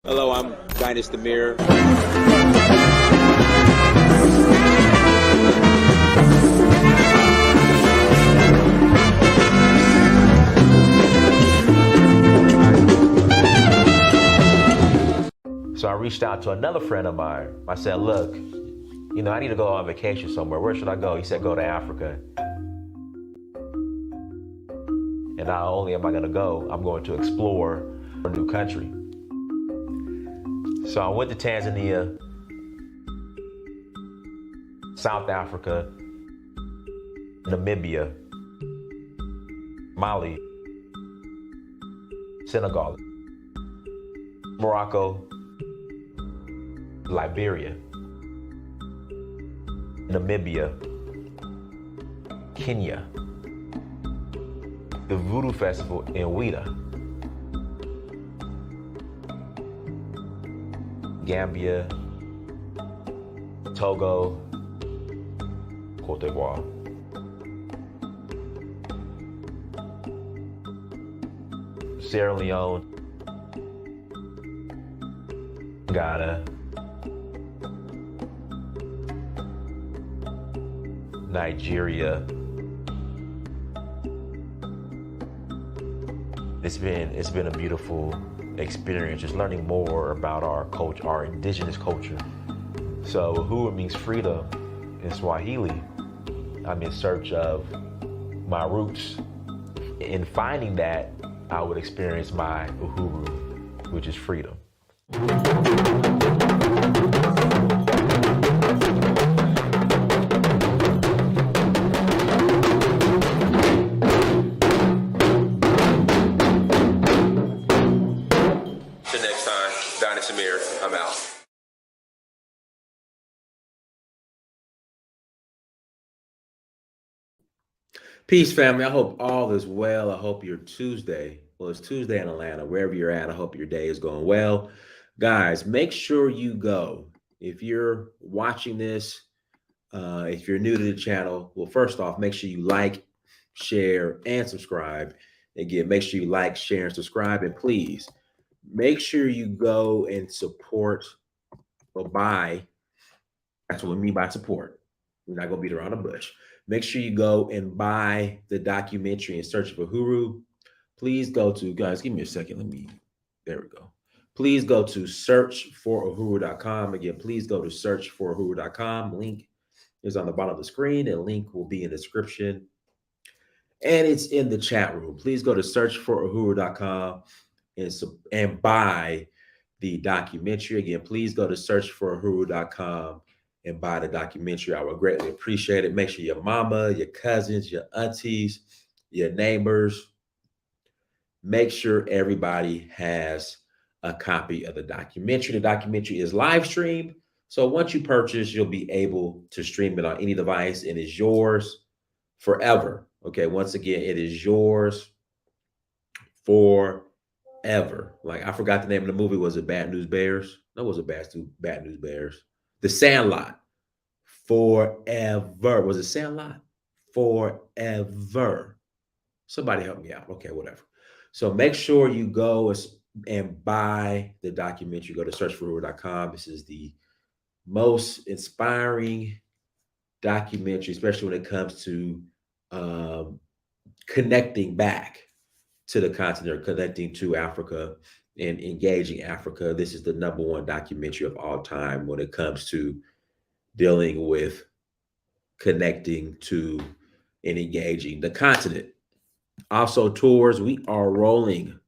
Hello, I'm Dynast Amir. So I reached out to another friend of mine. I said, look, I need to go on vacation somewhere. Where should I go? He said, go to Africa. And not only am I going to go, I'm going to explore a new country. So I went to Tanzania, South Africa, Namibia, Mali, Senegal, Morocco, Liberia, Namibia, Kenya, the Voodoo Festival in Ouida, Gambia, Togo, Cote d'Ivoire. Sierra Leone, Ghana, Nigeria. It's been a beautiful experience, just learning more about our culture, our indigenous culture. So Uhuru means freedom in Swahili. I'm in search of my roots. In finding that, I would experience my Uhuru, which is freedom. Till next time, Dynast Amir, I'm out. Peace, family. I hope all is well. I hope your Tuesday, well, it's Tuesday in Atlanta, wherever you're at. I hope your day is going well. Guys, make sure you go. If you're watching this, if you're new to the channel, well, first off, make sure you like, share, and subscribe. Again, make sure you like, share, and subscribe. And please, make sure you go and support or buy. That's what we mean by support. We're not going to beat around the bush. Make sure you go and buy the documentary In Search of Uhuru. Please go to, guys, give me a second. There we go. Please go to searchforuhuru.com. Again, please go to searchforuhuru.com. Link is on the bottom of the screen, and link will be in the description. And it's in the chat room. Please go to searchforuhuru.com and buy the documentary. Again, please go to searchforuhuru.com and buy the documentary. I would greatly appreciate it. Make sure your mama, your cousins, your aunties, your neighbors, make sure everybody has a copy of the documentary. The documentary is live streamed. So once you purchase, you'll be able to stream it on any device, and it's yours forever. Okay, once again, it is yours forever. Like, I forgot the name of the movie. Was it Bad News Bears? No, it wasn't Bad News Bears. The Sandlot. Forever. Was it Sandlot? Forever. Somebody help me out. Okay, whatever. So make sure you go and buy the documentary. Go to searchforuhuru.com. This is the most inspiring documentary, especially when it comes to connecting back to the continent, or connecting to Africa and engaging Africa. This is the #1 documentary of all time when it comes to dealing with connecting to and engaging the continent. Also, tours, we are rolling.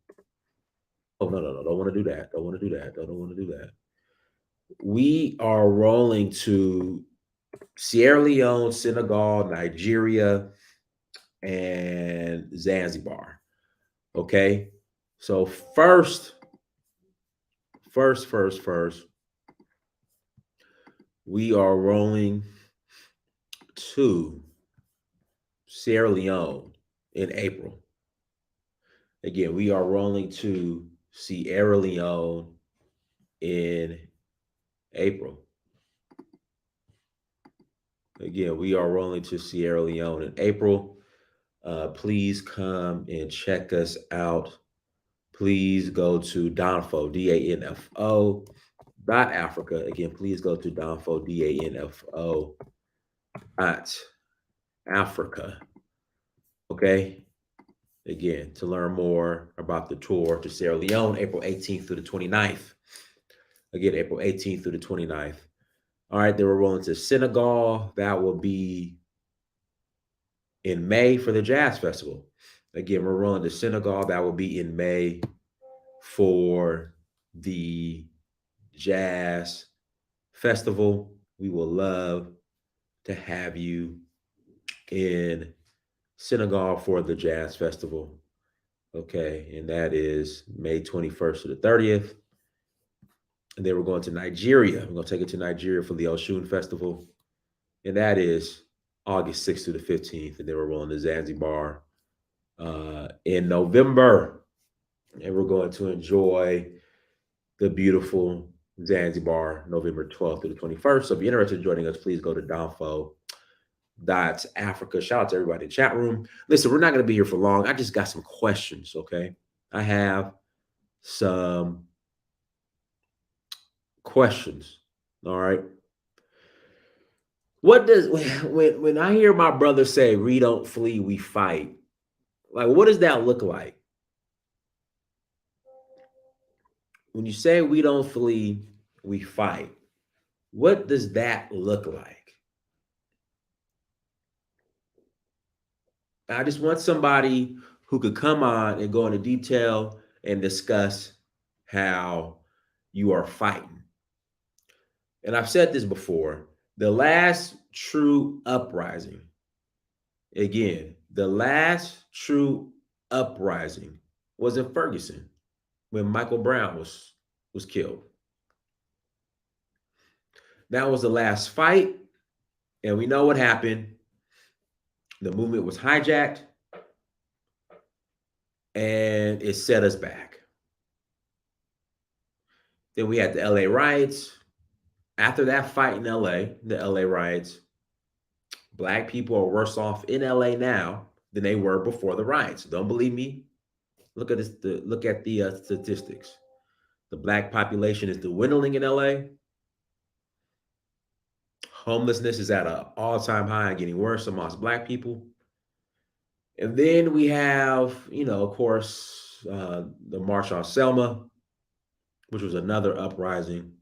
Oh, no, don't want to do that. Don't want to do that. Don't want to do that. We are rolling to Sierra Leone, Senegal, Nigeria, and Zanzibar. Okay. So first, we are rolling to Sierra Leone in April. Again, we are rolling to Sierra Leone in April. Again, we are rolling to Sierra Leone in April. Please come and check us out. please go to Danfo, DANFO, .Africa. Again, please go to Danfo, DANFO, .Africa. Okay. Again, to learn more about the tour to Sierra Leone, April 18th through the 29th. Again, April 18th through the 29th. All right, then we're rolling to Senegal. That will be in May for the Jazz Festival. Again, we're rolling to Senegal. That will be in May for the Jazz Festival. We will love to have you in Senegal for the Jazz Festival. Okay, and that is May 21st to the 30th. And then we're going to Nigeria. We're going to take it to Nigeria for the Oshun Festival. And that is August 6th to the 15th. And then we're rolling to Zanzibar in November. And we're going to enjoy the beautiful Zanzibar, November 12th to the 21st. So if you're interested in joining us, please go to Danfo.Africa. Shout out to everybody in the chat room. Listen, we're not going to be here for long. I just got some questions, okay? I have some questions, all right? What does, when I hear my brother say, we don't flee, we fight, like, what does that look like? When you say we don't flee, we fight, what does that look like? I just want somebody who could come on and go into detail and discuss how you are fighting. And I've said this before, the last true uprising, again, the last true uprising was in Ferguson when Michael Brown was killed. That was the last fight, and we know what happened. The movement was hijacked, and it set us back. Then we had the LA riots. After that fight in LA, the LA riots, Black people are worse off in LA now than they were before the riots. Don't believe me? Look at this. Look at the statistics. The Black population is dwindling in LA. Homelessness is at an all-time high and getting worse amongst Black people. And then we have, of course, the March on Selma, which was another uprising.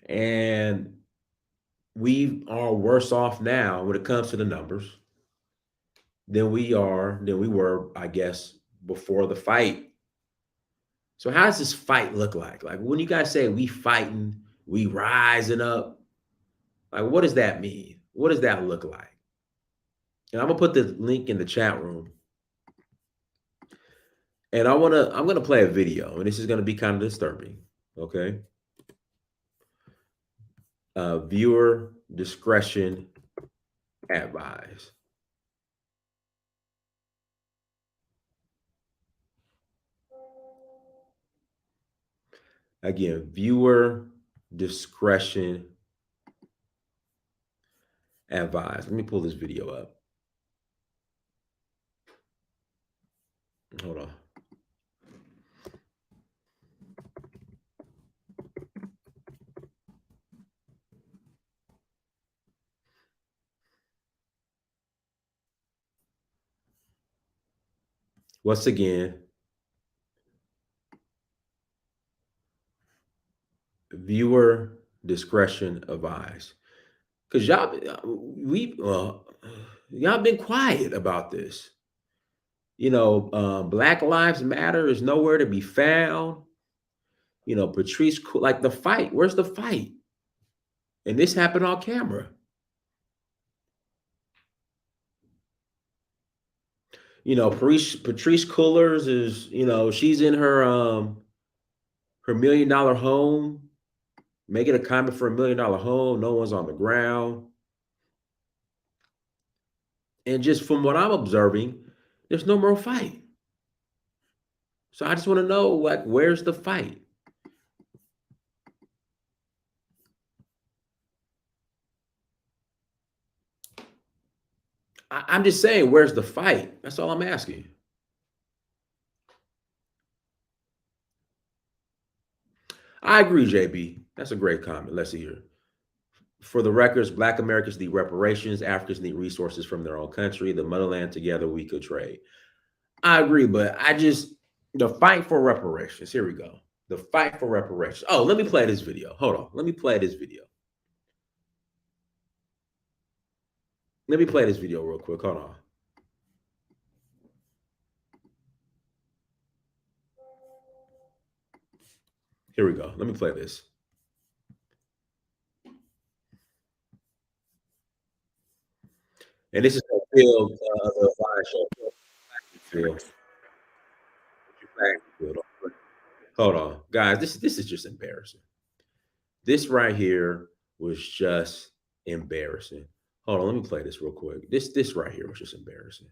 And we are worse off now when it comes to the numbers than we were, I guess, before the fight. So how does this fight look like? Like, when you guys say we fighting, we rising up, like, what does that mean? What does that look like? And I'm gonna put the link in the chat room. And I'm gonna play a video, and this is gonna be kind of disturbing. Okay. Viewer discretion advised. Again, viewer discretion advised. Let me pull this video up. Hold on. Once again, viewer discretion advised. Because y'all been quiet about this. Black Lives Matter is nowhere to be found. Patrice, like, the fight. Where's the fight? And this happened on camera. Patrice Cullors is, she's in her $1 million home, making a comment for $1 million home. No one's on the ground. And just from what I'm observing, there's no more fight. So I just want to know, like, where's the fight? I'm just saying, where's the fight? That's all I'm asking. I agree, JB. That's a great comment. Let's see here. For the records, Black Americans need reparations. Africans need resources from their own country. The motherland, together we could trade. I agree, but the fight for reparations. Here we go. The fight for reparations. Oh, let me play this video. Hold on. Let me play this video. Let me play this video real quick. Hold on. Here we go. Let me play this. And this is the field the field. Hold on, guys. This is just embarrassing. This right here was just embarrassing. Hold on, let me play this real quick. This right here was just embarrassing.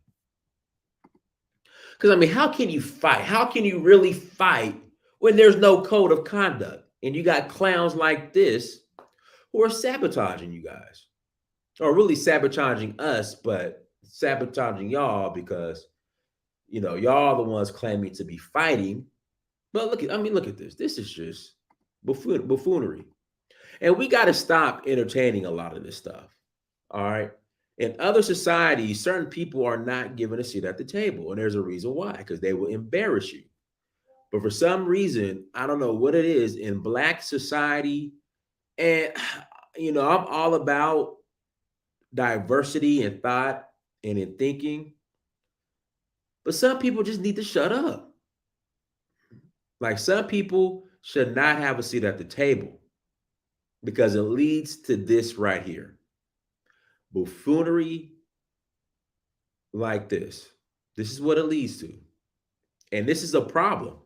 Because I mean, how can you fight? How can you really fight when there's no code of conduct and you got clowns like this who are sabotaging you guys, or really sabotaging us, but sabotaging y'all because y'all the ones claiming to be fighting. But look at this. This is just buffoonery. And we got to stop entertaining a lot of this stuff. All right. In other societies, certain people are not given a seat at the table. And there's a reason why, because they will embarrass you. But for some reason, I don't know what it is in Black society. And, I'm all about diversity in thought and in thinking. But some people just need to shut up. Like, some people should not have a seat at the table because it leads to this right here. Buffoonery like this. This is what it leads to. And this is a problem.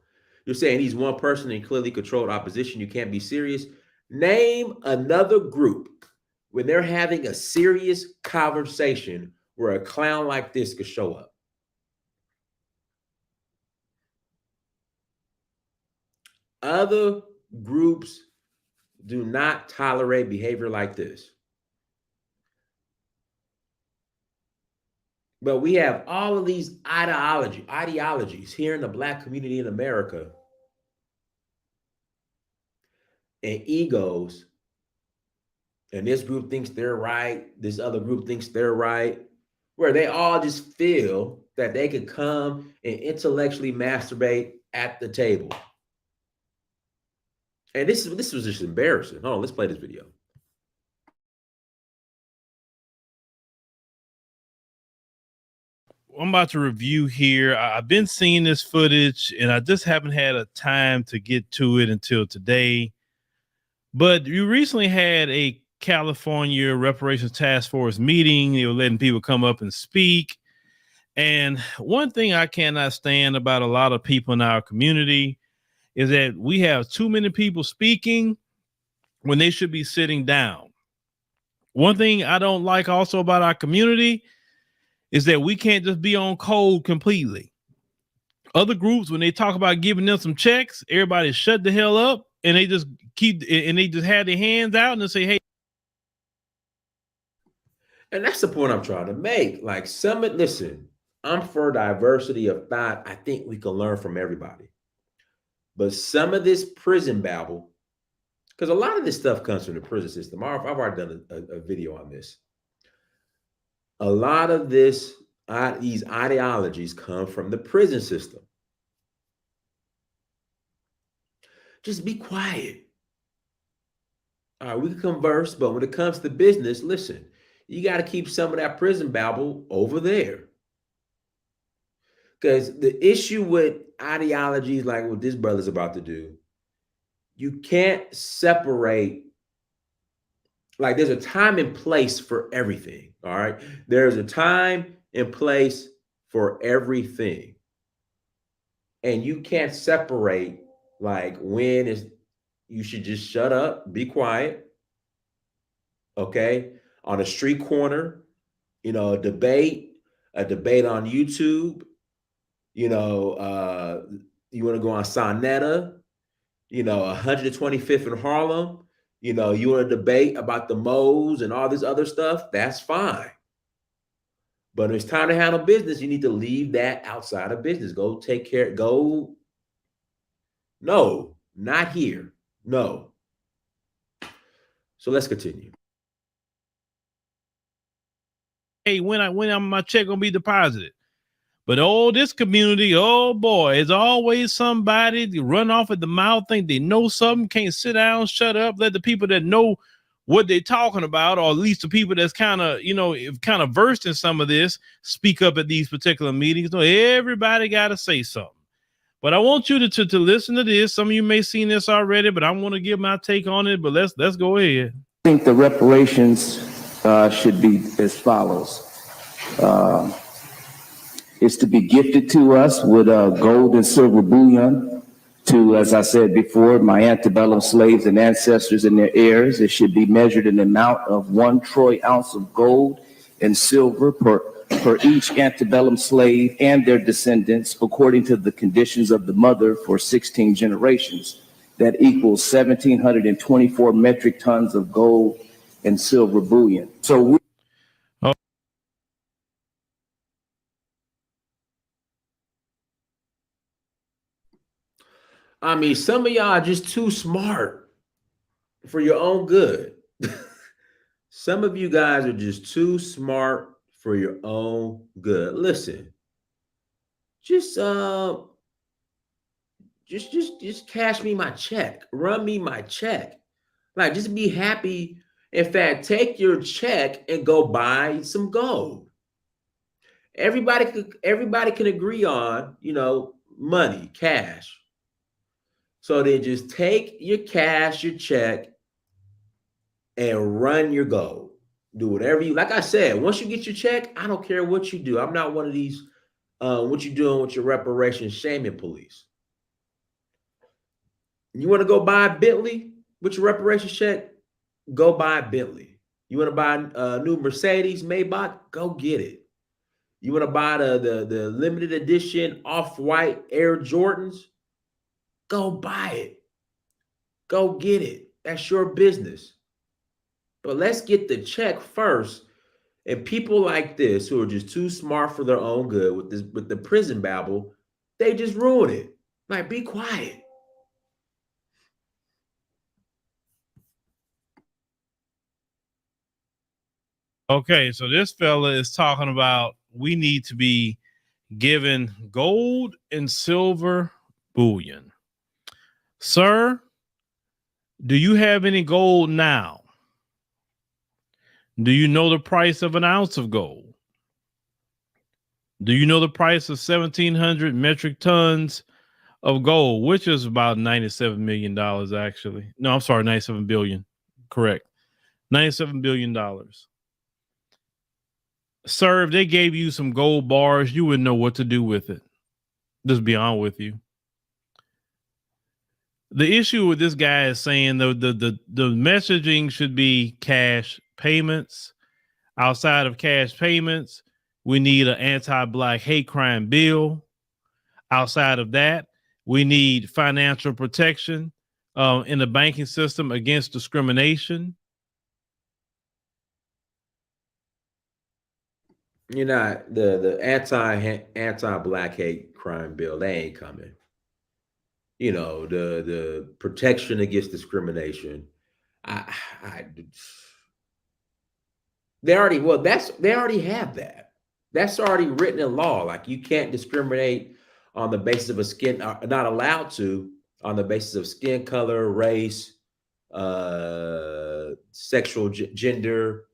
You're saying he's one person in clearly controlled opposition. You can't be serious. Name another group when they're having a serious conversation where a clown like this could show up. Other groups do not tolerate behavior like this. But we have all of these ideologies here in the Black community in America and egos. And this group thinks they're right. This other group thinks they're right. Where they all just feel that they could come and intellectually masturbate at the table. And this was just embarrassing. Hold on, let's play this video. I'm about to review here. I've been seeing this footage and I just haven't had a time to get to it until today. But you recently had a California Reparations Task Force meeting. They were letting people come up and speak. And one thing I cannot stand about a lot of people in our community is that we have too many people speaking when they should be sitting down. One thing I don't like also about our community is that we can't just be on code completely. Other groups, when they talk about giving them some checks, everybody shut the hell up and they just have their hands out and they say, hey. And that's the point I'm trying to make. Like, listen, I'm for diversity of thought. I think we can learn from everybody. But some of this prison babble, because a lot of this stuff comes from the prison system. I've already done a video on this. A lot of these ideologies come from the prison system. Just be quiet. All right, we can converse, but when it comes to business, listen, you got to keep some of that prison babble over there. Because the issue with ideologies like what this brother's about to do, you can't separate. Like, there's a time and place for everything. All right. There's a time and place for everything. And you can't separate like when you should just shut up, be quiet. Okay. On a street corner, a debate on YouTube, you want to go on Sonetta, 125th in Harlem. You want to debate about the modes and all this other stuff, that's fine. But when it's time to handle business, you need to leave that outside of business. Go take care. No, not here. No. So let's continue. Hey, when my check gonna be deposited? But this community, oh boy, it's always somebody to run off at the mouth, think they know something, can't sit down, shut up, let the people that know what they're talking about, or at least the people that's kind of versed in some of this, speak up at these particular meetings. No, everybody got to say something. But I want you to listen to this. Some of you may have seen this already, but I want to give my take on it. But let's go ahead. I think the reparations should be as follows. It's to be gifted to us with gold and silver bullion to, as I said before, my antebellum slaves and ancestors and their heirs. It should be measured in the amount of 1 troy ounce of gold and silver per each antebellum slave and their descendants, according to the conditions of the mother for 16 generations. That equals 1,724 metric tons of gold and silver bullion. So I mean, some of y'all are just too smart for your own good. Some of you guys are just too smart for your own good. Listen, just cash me my check. Run me my check. Like, just be happy. In fact, take your check and go buy some gold. Everybody can agree on, money, cash. So then just take your cash, your check, and run your gold. Do whatever you, like I said, once you get your check, I don't care what you do. I'm not one of these, what you doing with your reparations shaming police. You want to go buy a Bentley with your reparations check? Go buy a Bentley. You want to buy a new Mercedes Maybach? Go get it. You want to buy the limited edition off-white Air Jordans? Go buy it. Go get it. That's your business. But let's get the check first. And people like this who are just too smart for their own good with the prison babble, they just ruin it. Like, be quiet. Okay, so this fella is talking about we need to be given gold and silver bullion. Sir, do you have any gold now? Do you know the price of an ounce of gold? Do you know the price of 1,700 metric tons of gold, which is about $97 million, actually? No, I'm sorry, 97 billion. Correct. $97 billion. Sir, if they gave you some gold bars, you wouldn't know what to do with it. Just be honest with you. The issue with this guy is saying the messaging should be cash payments. Outside of cash payments, we need an anti-Black hate crime bill. Outside of that, we need financial protection in the banking system against discrimination. You're not the anti-Black hate crime bill. They ain't coming. The protection against discrimination. They already have that. That's already written in law. Like, you can't discriminate on the basis of a skin, not allowed to, on the basis of skin color, race, sexual gender.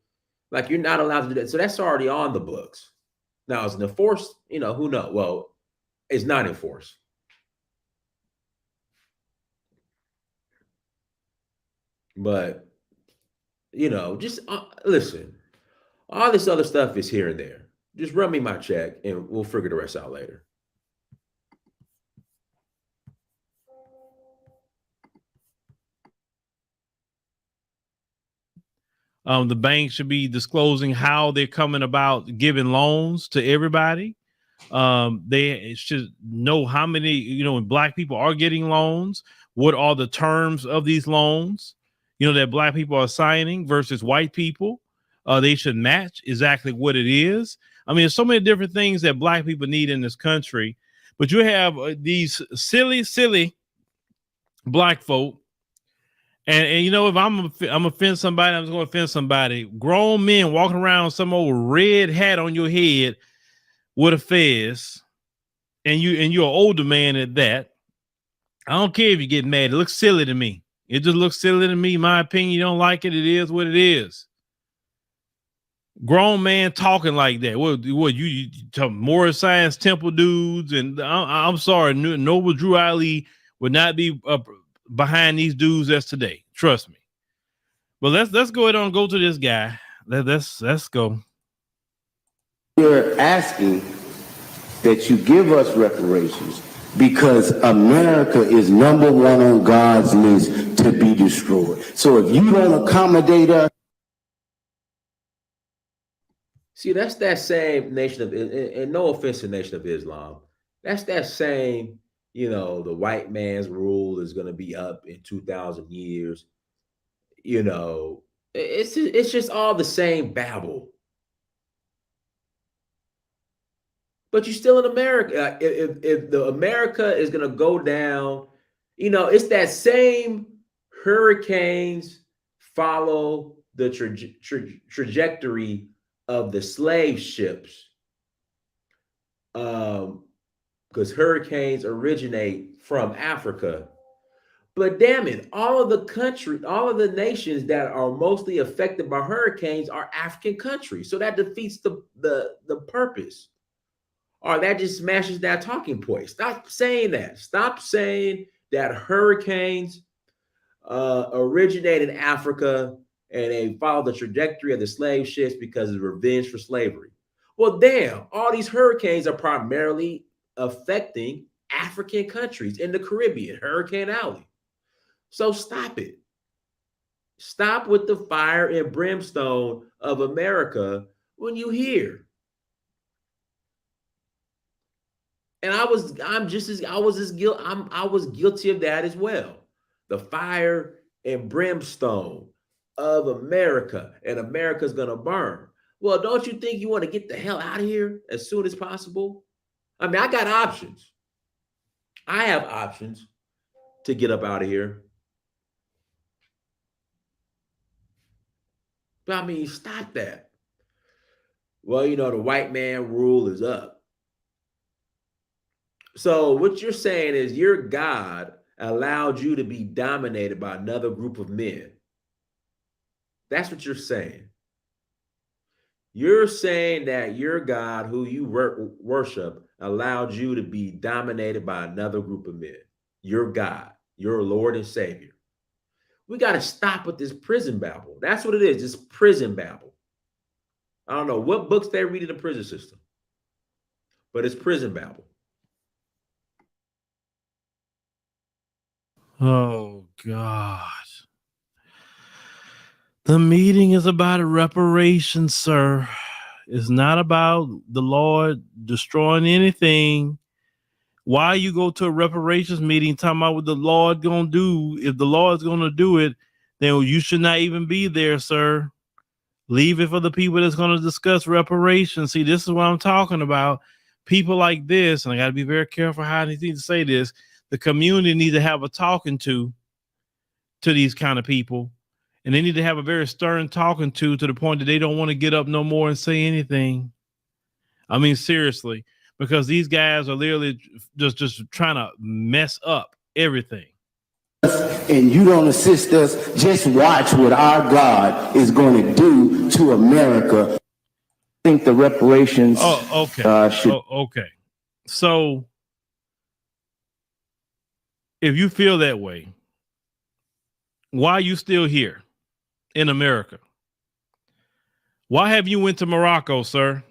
Like, you're not allowed to do that. So that's already on the books. Now, is it enforced? Who knows? Well, it's not enforced. But, just listen, all this other stuff is here and there. Just run me my check and we'll figure the rest out later. The bank should be disclosing how they're coming about giving loans to everybody. They should know how many, Black people are getting loans. What are the terms of these loans, that Black people are signing versus white people? They should match exactly what it is. I mean, there's so many different things that Black people need in this country, but you have these silly Black folk And you know, if I'm offend somebody, I'm just going to offend somebody. Grown men walking around with some old red hat on your head with a fez, and you're an older man at that. I don't care if you get mad. It looks silly to me. It just looks silly to me. My opinion, you don't like it. It is what it is. Grown man talking like that. What you talking Moorish Science Temple dudes? And I'm sorry, Noble Drew Ali would not be behind these dudes as today. Trust me. But let's go ahead and go to this guy. Let's go. We're asking that you give us reparations because America is number one on God's list to be destroyed. So if you don't accommodate us. See, that's that same nation of, and no offense to Nation of Islam, that's that same, you know, the white man's rule is going to be up in 2,000 years. You know, it's just all the same babble. But you're still in America. If the America is going to go down, you know, it's that same hurricanes follow the trajectory of the slave ships, because hurricanes originate from Africa. But damn it, all of the nations that are mostly affected by hurricanes are African countries. So that defeats the purpose. Or that just smashes that talking point. Stop saying that. Stop saying that hurricanes originate in Africa and they follow the trajectory of the slave ships because of revenge for slavery. Well, damn, all these hurricanes are primarily affecting African countries in the Caribbean, Hurricane Alley. So stop it. Stop with the fire and brimstone of America when you hear. And I was guilty of that as well. The fire and brimstone of America, and America's gonna burn. Well, don't you think you want to get the hell out of here as soon as possible? I mean, I got options. I have options to get up out of here. But I mean, stop that. Well, you know, the white man rule is up. So what you're saying is your God allowed you to be dominated by another group of men. That's what you're saying. You're saying that your God, who you worship, allowed you to be dominated by another group of men. Your God, your Lord and Savior. We got to stop with this prison babble. That's what it is, this prison babble. I don't know what books they read in the prison system, but it's prison babble. Oh, God. The meeting is about reparations, sir. It's not about the Lord destroying anything. Why you go to a reparations meeting talking about what the Lord gonna do? If the Lord's gonna do it, then you should not even be there, sir. Leave it for the people that's gonna discuss reparations. See, this is what I'm talking about. People like this, and I gotta be very careful how I need to say this. The community needs to have a talking to these kind of people. And they need to have a very stern talking to the point that they don't want to get up no more and say anything. I mean, seriously, because these guys are literally just trying to mess up everything. And you don't assist us, just watch what our God is going to do to America. I think the reparations okay. So if you feel that way, why are you still here in America? Why have you went to Morocco, sir?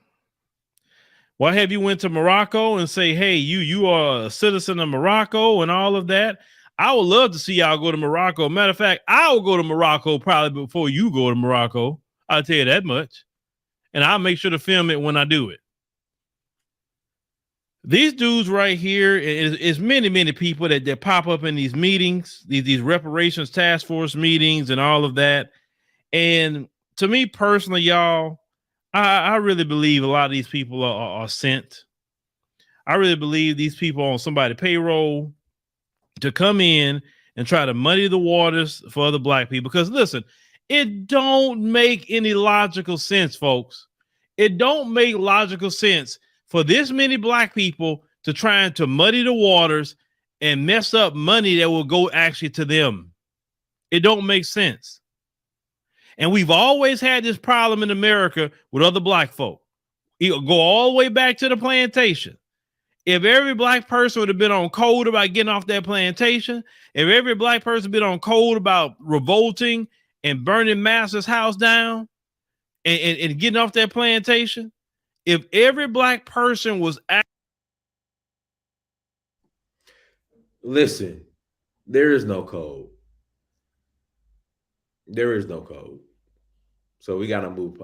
Why have you went to Morocco and say, hey, you are a citizen of Morocco and all of that? I would love to see y'all go to Morocco. Matter of fact, I will go to Morocco probably before you go to Morocco. I'll tell you that much. And I'll make sure to film it when I do it. These dudes right here is many people that pop up in these meetings, these reparations task force meetings and all of that. And to me personally, y'all, I really believe a lot of these people are sent. I really believe these people on somebody's payroll to come in and try to muddy the waters for other black people. Because listen, it don't make any logical sense, folks. It don't make logical sense for this many black people to try to muddy the waters and mess up money that will go actually to them. It don't make sense. And we've always had this problem in America with other black folk. You go all the way back to the plantation. If every black person would have been on code about getting off that plantation, if every black person been on code about revolting and burning master's house down and getting off that plantation, if every black person was Listen, there is no code. There is no code. So we gotta move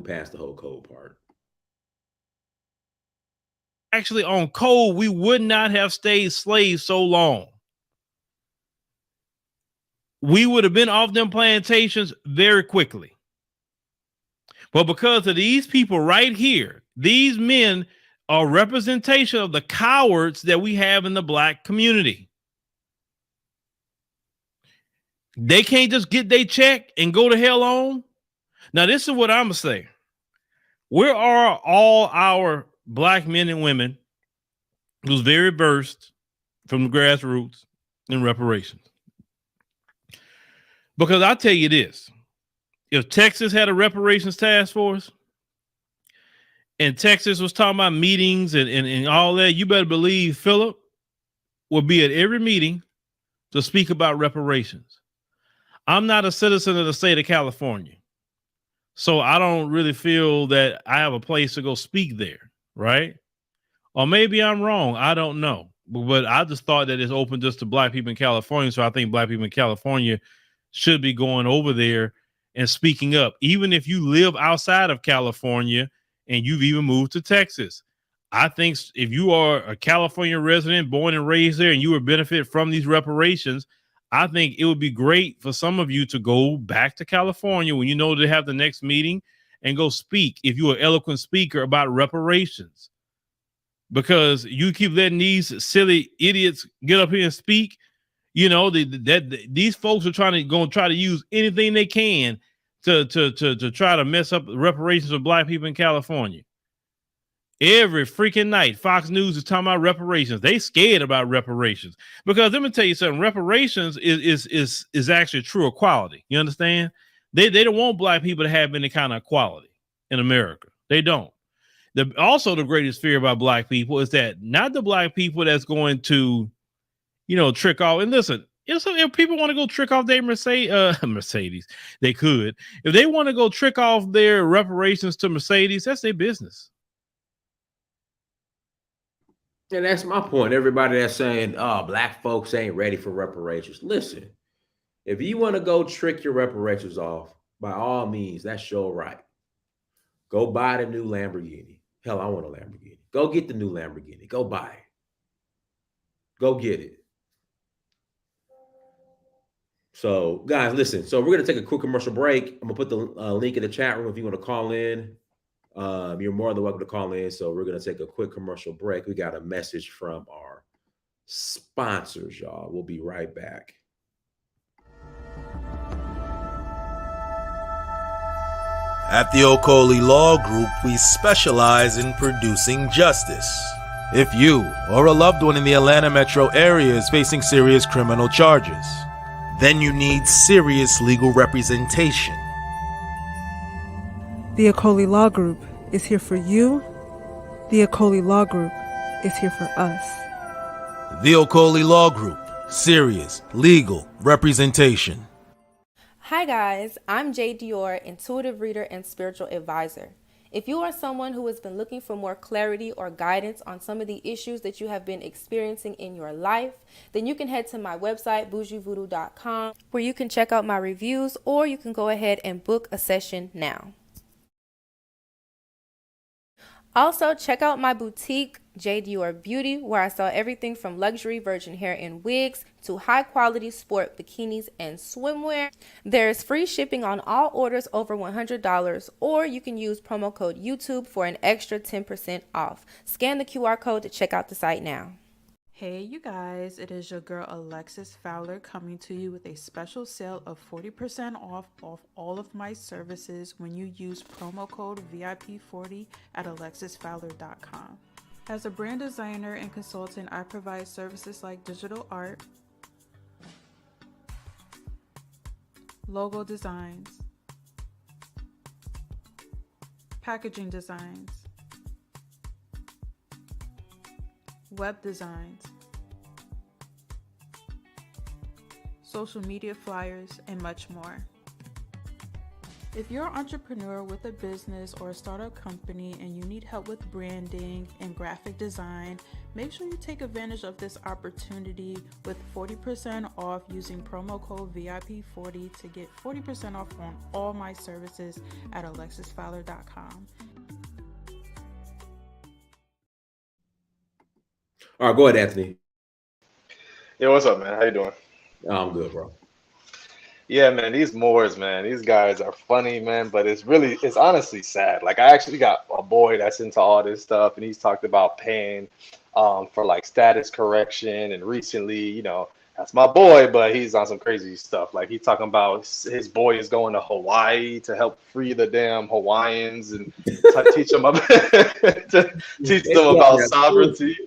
past the whole code part. actually on code, we would not have stayed slaves so long. We would have been off them plantations very quickly. But because of these people right here, these men are representation of the cowards that we have in the black community. They can't just get their check and go to hell on. Now, this is what I'm going to say. Where are all our black men and women who's very versed from the grassroots in reparations? Because I'll tell you this. If Texas had a reparations task force and Texas was talking about meetings and all that, you better believe Philip will be at every meeting to speak about reparations. I'm not a citizen of the state of California, so I don't really feel that I have a place to go speak there, right? Or maybe I'm wrong. I don't know. But I just thought that it's open just to black people in California, so I think black people in California should be going over there and speaking up, even if you live outside of California and you've even moved to Texas. I think if you are a California resident, born and raised there, and you would benefit from these reparations, I think it would be great for some of you to go back to California when you know they have the next meeting and go speak, if you're an eloquent speaker, about reparations. Because you keep letting these silly idiots get up here and speak, you know, these folks are try to use anything they can to try to mess up the reparations of black people in California. Every freaking night, Fox News is talking about reparations. They scared about reparations because let me tell you something. Reparations is actually true equality. You understand? They don't want black people to have any kind of equality in America. They don't. Also, the greatest fear about black people is that not the black people that's going to, you know, trick off. And listen, if people want to go trick off their Mercedes, they could. If they want to go trick off their reparations to Mercedes, that's their business. And that's my point. Everybody that's saying, oh, black folks ain't ready for reparations. Listen, if you want to go trick your reparations off, by all means, that's your right. Go buy the new Lamborghini. Hell, I want a Lamborghini. Go get the new Lamborghini. Go buy it. Go get it. So, guys, listen. So we're going to take a quick commercial break. I'm going to put the link in the chat room if you want to call in. You're more than welcome to call in. So we're going to take a quick commercial break. We got a message from our sponsors, y'all. We'll be right back. At the Okoli Law Group, we specialize in producing justice. If you or a loved one in the Atlanta metro area is facing serious criminal charges, then you need serious legal representation. The Okoli Law Group is here for you. The Okoli Law Group is here for us. The Okoli Law Group. Serious legal representation. Hi guys, I'm Jay Dior, intuitive reader and spiritual advisor. If you are someone who has been looking for more clarity or guidance on some of the issues that you have been experiencing in your life, then you can head to my website, bougievoodoo.com, where you can check out my reviews, or you can go ahead and book a session now. Also, check out my boutique, J. Dior Beauty, where I sell everything from luxury virgin hair and wigs to high-quality sport bikinis and swimwear. There is free shipping on all orders over $100, or you can use promo code YouTube for an extra 10% off. Scan the QR code to check out the site now. Hey you guys, it is your girl Alexis Fowler coming to you with a special sale of 40% off all of my services when you use promo code VIP40 at alexisfowler.com. As a brand designer and consultant, I provide services like digital art, logo designs, packaging designs, web designs, social media flyers, and much more. If you're an entrepreneur with a business or a startup company and you need help with branding and graphic design, make sure you take advantage of this opportunity with 40% off using promo code VIP40 to get 40% off on all my services at alexisfowler.com. All right, go ahead, Anthony. Yo, what's up, man? How you doing? I'm good, bro. Yeah, man, these Moors, man, these guys are funny, man, but it's honestly sad. Like, I actually got a boy that's into all this stuff, and he's talked about paying for like status correction, and recently, you know, that's my boy, but he's on some crazy stuff. Like, he's talking about his boy is going to Hawaii to help free the damn Hawaiians and teach them about, teach them about sovereignty.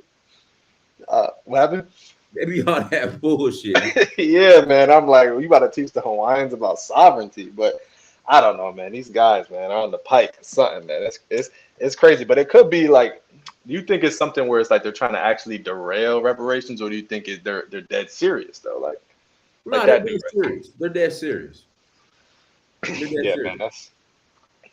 What happened? They be on that bullshit. Yeah, man. I'm like, you about to teach the Hawaiians about sovereignty, but I don't know, man. These guys, man, are on the pike or something, man. It's crazy, but it could be like, do you think it's something where it's like they're trying to actually derail reparations, or do you think they're dead serious though? No, they're dead serious. They're dead serious. Yeah, man.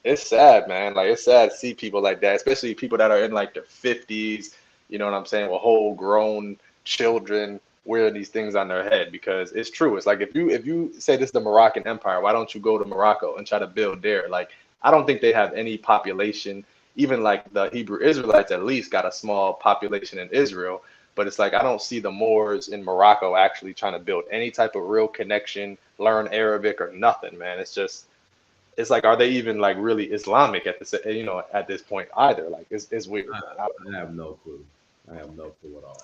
It's sad, man. Like, it's sad to see people like that, especially people that are in like their 50s. You know what I'm saying? With whole grown children wearing these things on their head, because it's true. It's like, if you say this is the Moroccan Empire, why don't you go to Morocco and try to build there? Like, I don't think they have any population. Even like the Hebrew Israelites at least got a small population in Israel, but it's like I don't see the Moors in Morocco actually trying to build any type of real connection, learn Arabic or nothing, man. It's like, are they even like really Islamic at this point either? Like, it's weird. I have no clue. I have no clue at all.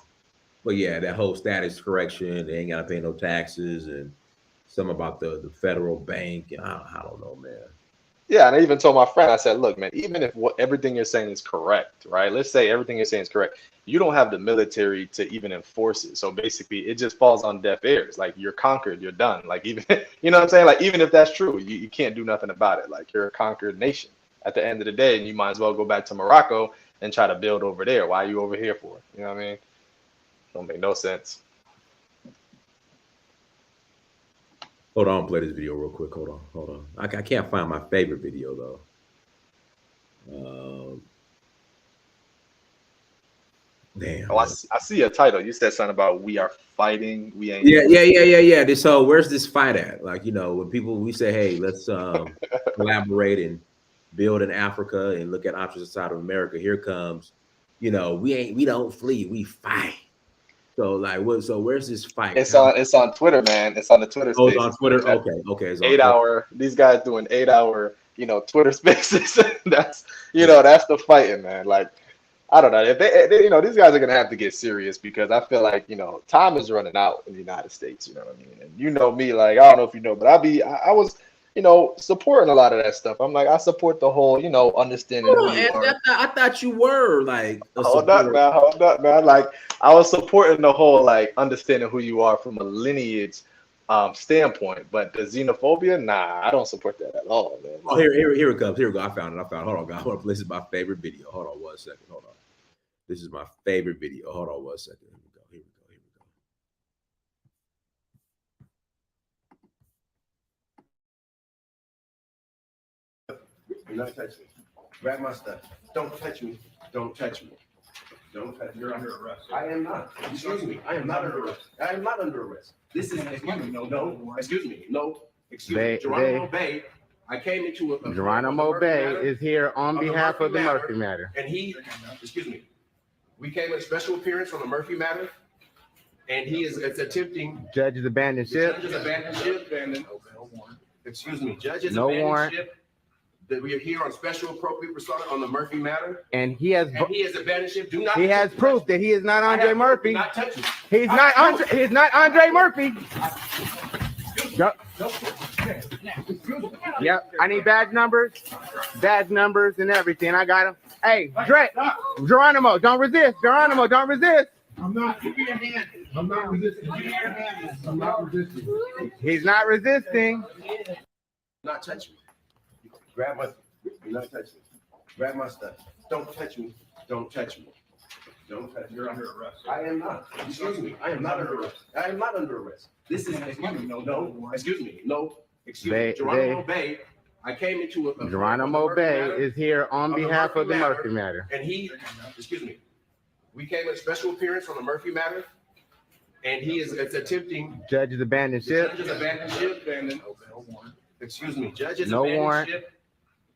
But yeah, that whole status correction, they ain't gotta pay no taxes, and some about the federal bank, and I don't know, man. Yeah, and I even told my friend, I said, look, man, even if everything you're saying is correct, right? Let's say everything you're saying is correct. You don't have the military to even enforce it. So basically, it just falls on deaf ears. Like, you're conquered, you're done. Like, even, you know what I'm saying? Like, even if that's true, you can't do nothing about it. Like, you're a conquered nation at the end of the day, and you might as well go back to Morocco and try to build over there. Why are you over here for? You know what I mean? Don't make no sense. Hold on, play this video real quick. Hold on. I can't find my favorite video though. Damn. Oh, I see a title. You said something about we are fighting. We ain't. Yeah. So where's this fight at? Like, you know, when we say, hey, let's collaborate and build in Africa and look at options outside of America. Here comes, you know, we don't flee, we fight. So like, so where's this fight? It's on Twitter, man. It's on the Twitter. Oh, it's on Twitter. Okay. It's 8 hour. These guys doing 8 hour, Twitter spaces. That's the fighting, man. Like, I don't know if they these guys are gonna have to get serious, because I feel like time is running out in the United States. You know what I mean? And me, like, I don't know if you know, but I was supporting a lot of that stuff. I'm like, I support the whole, understanding. I thought you were like, hold up, man. Like, I was supporting the whole, like, understanding who you are from a lineage standpoint, but the xenophobia, nah, I don't support that at all, man. Oh, here it comes. Here we go. I found it. Hold on, guys. This is my favorite video. Hold on 1 second. Hold on. This is my favorite video. Hold on 1 second. Here we go. Do not touch me. Grab my stuff. Don't touch me. Don't touch me. Don't touch me. You're under arrest. I am not. Excuse me. I am not under arrest. I am not under arrest. This is, excuse me. No. Excuse me. No. Excuse me. Geronimo Bay. I came into a Geronimo Bay is here on behalf of the Murphy matter. And excuse me. We came in special appearance on the Murphy matter. And he is attempting. Judges abandoned ship. Judges abandoned ship. Excuse me. Judges no abandoned warrant. ship. that we are here on special appropriate persona on the Murphy matter. And he has abandoned ship. Do not. He has proof that he is not Andre Murphy. Do not touch me. He's not Andre Murphy. Yep. I need badge numbers and everything. I got him. Hey, Geronimo, don't resist. Geronimo, don't resist. I'm not. Give me your hand. I'm not resisting. Give me your hand. I'm not resisting. He's not resisting. Do not touch me. Grab my. Do not touch me. Grab my stuff. Don't touch me. Don't touch me. Don't touch me. You're under arrest. I am not. Excuse me. I am not under arrest. I am not under arrest. This is. Excuse me. No. Excuse me. No. Excuse me. Geronimo Bay. I came into a. Geronimo Bay is here on behalf of the Murphy matter. And he. Excuse me. We came in a special appearance on the Murphy matter. And he is attempting. Judge's abandoned ship. Judge's abandoned ship. Excuse me. Judge's no abandoned warrant. Ship.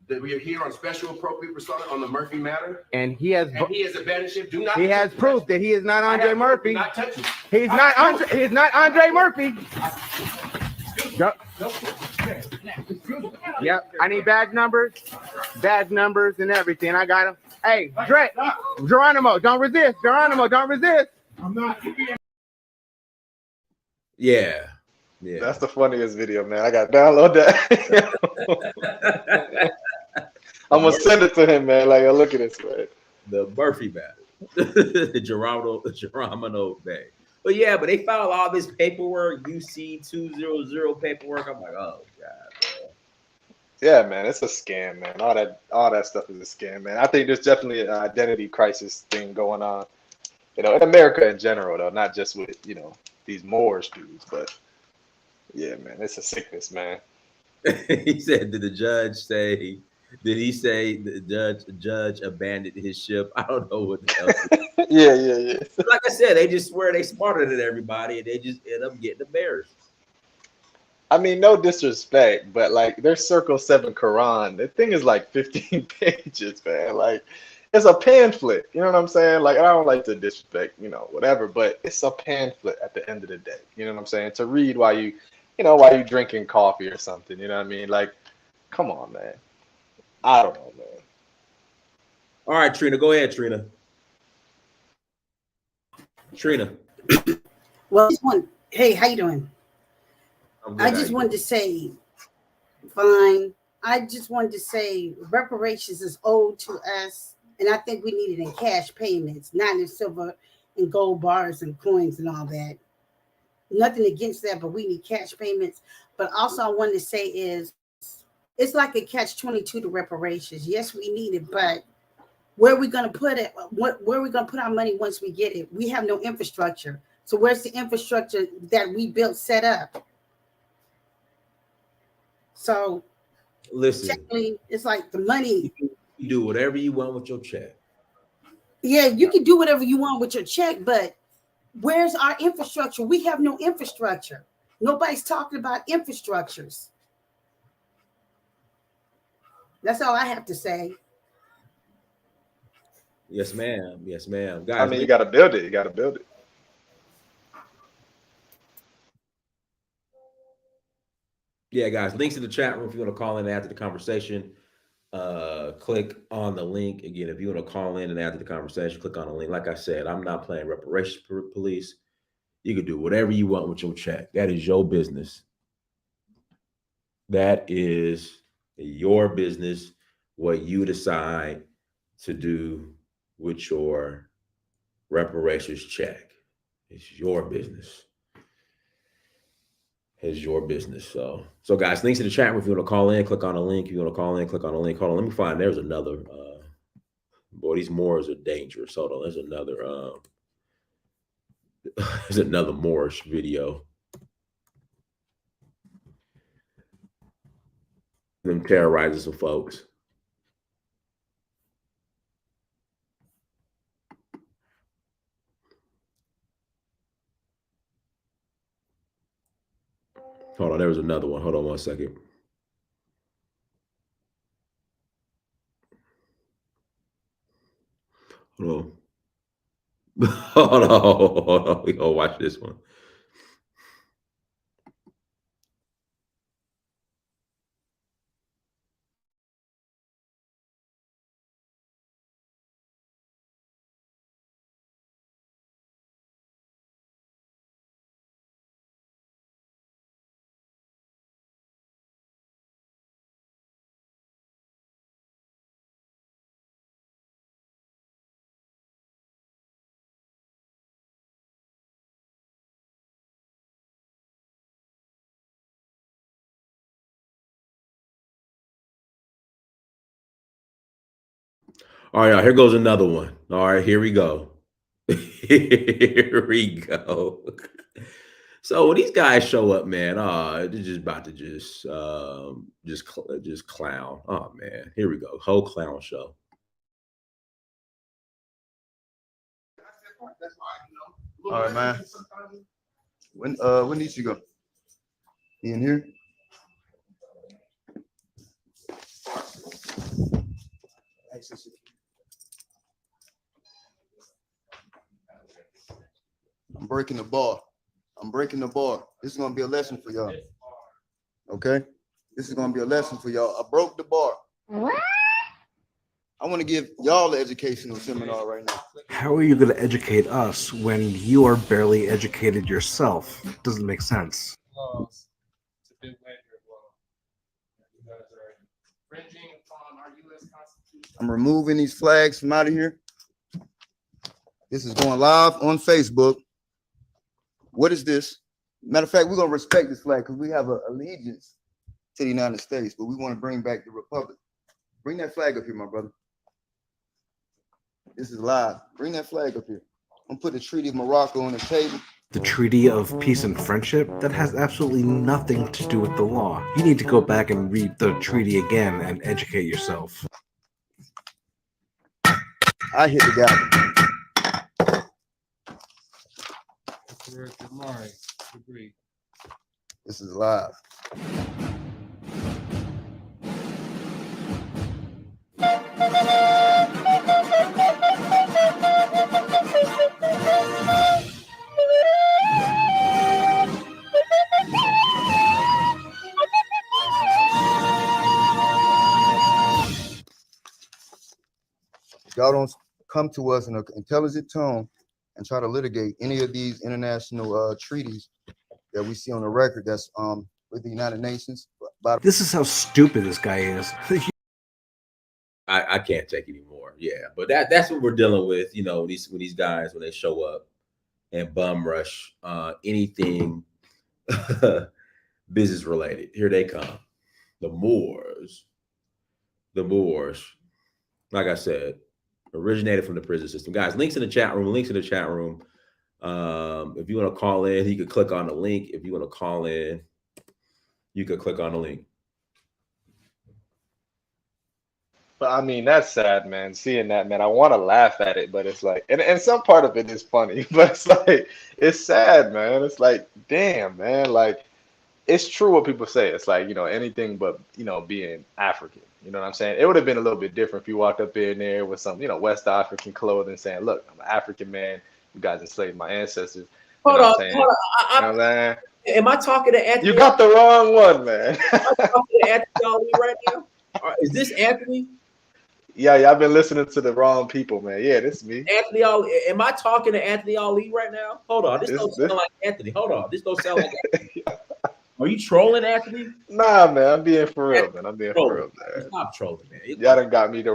That we are here on special appropriate persona on the Murphy matter. And he has abandoned ship. Do not. He has proof that he is not Andre Murphy. Do not touch me. He's not Andre Murphy. Yep. I need badge numbers and everything. I got him. Hey, Geronimo, don't resist. Geronimo, don't resist. I'm not. Yeah. That's the funniest video, man. I got to download that. I'm gonna send it to him, man. Like, look at this, man. The Murphy battle, the Geronimo Bay. But yeah, but they filed all this paperwork, UC 200 paperwork. I'm like, oh god, bro. Yeah, man, it's a scam, man. All that stuff is a scam, man. I think there's definitely an identity crisis thing going on, in America in general, though, not just with these Moorish dudes, but yeah, man, it's a sickness, man. He said, did the judge say? Did he say the judge abandoned his ship? I don't know what the hell. Yeah. Like I said, they just swear they smarter than everybody, and they just end up getting embarrassed. I mean, no disrespect, but like their Circle 7 Quran, the thing is like 15 pages, man. Like it's a pamphlet. You know what I'm saying? Like I don't like to disrespect, whatever, but it's a pamphlet at the end of the day. You know what I'm saying? To read while you drinking coffee or something. You know what I mean? Like, come on, man. I don't know, man. All right, Trina, go ahead, Trina. Well, hey, how you doing? I just wanted to say, fine. I just wanted to say reparations is owed to us, and I think we need it in cash payments, not in silver and gold bars and coins and all that. Nothing against that, but we need cash payments. But also I wanted to say is, it's like a catch-22 to reparations. Yes, we need it, but where are we going to put it? Where are we going to put our money once we get it? We have no infrastructure. So where's the infrastructure that we built set up? So listen, it's like the money. You do whatever you want with your check. Yeah, you can do whatever you want with your check, but where's our infrastructure? We have no infrastructure. Nobody's talking about infrastructures. That's all I have to say. Yes, ma'am. Yes, ma'am. Guys, I mean, you got to build it. Yeah, guys, links in the chat room if you want to call in after the conversation. Click on the link. Again, if you want to call in and after the conversation, click on the link. Like I said, I'm not playing reparations police. You can do whatever you want with your check. That is your business. That is your business, what you decide to do with your reparations check. It's your business. It's your business. So guys, links in the chat room. If you want to call in, click on the link. If you want to call in, click on the link. Hold on, let me find. There's another. Boy, these Moors are dangerous. Hold on, there's another Moorish video. Them terrorizing some folks. Hold on, there was another one. Hold on one second. Hold on. Hold on. We gonna watch this one. All right, here goes another one. All right, here we go. Here we go. So when these guys show up, man, they're just about to just clown. Oh man, here we go. Whole clown show. All right, man. When did you go? You in here? I'm breaking the bar. I'm breaking the bar. This is gonna be a lesson for y'all. Okay? This is gonna be a lesson for y'all. I broke the bar. I want to give y'all the educational seminar right now. How are you going to educate us when you are barely educated yourself? Doesn't make sense. I'm removing these flags from out of here. This is going live on Facebook. What is this? Matter of fact, we're going to respect this flag because we have an allegiance to the United States, but we want to bring back the Republic. Bring that flag up here, my brother. This is live. Bring that flag up here. I'm gonna put the Treaty of Morocco on the table. The Treaty of Peace and Friendship? That has absolutely nothing to do with the law. You need to go back and read the treaty again and educate yourself. I hit the gavel. This is live. Y'all don't come to us in an intelligent tone and try to litigate any of these international treaties that we see on the record that's with the United Nations. This is how stupid this guy is. I can't take anymore. Yeah, but that's what we're dealing with. You know, when these guys when they show up and bum rush anything business related. Here they come. The Moors. Like I said, originated from the prison system. Guys, links in the chat room. If you want to call in, you could click on the link. If you want to call in, you could click on the link. But I mean, that's sad, man. Seeing that, man, I want to laugh at it, but it's like, and some part of it is funny, but it's like, it's sad, man. It's like, damn, man. Like, it's true what people say. It's like, anything but, being African. You know what I'm saying? It would have been a little bit different if you walked up in there with some, West African clothing saying, look, I'm an African man. You guys enslaved my ancestors. Hold on. Am I talking to Anthony? You got the wrong one, man. Am I talking to Anthony Ali right now? Is this Anthony? Yeah, I've been listening to the wrong people, man. Yeah, this is me. Anthony Ali. Am I talking to Anthony Ali right now? Hold on. This don't sound like Anthony. Hold on. This don't sound like Anthony. Are you trolling, Anthony? Nah, man. I'm being for real, man. Man. Stop trolling, man. Y'all done got me the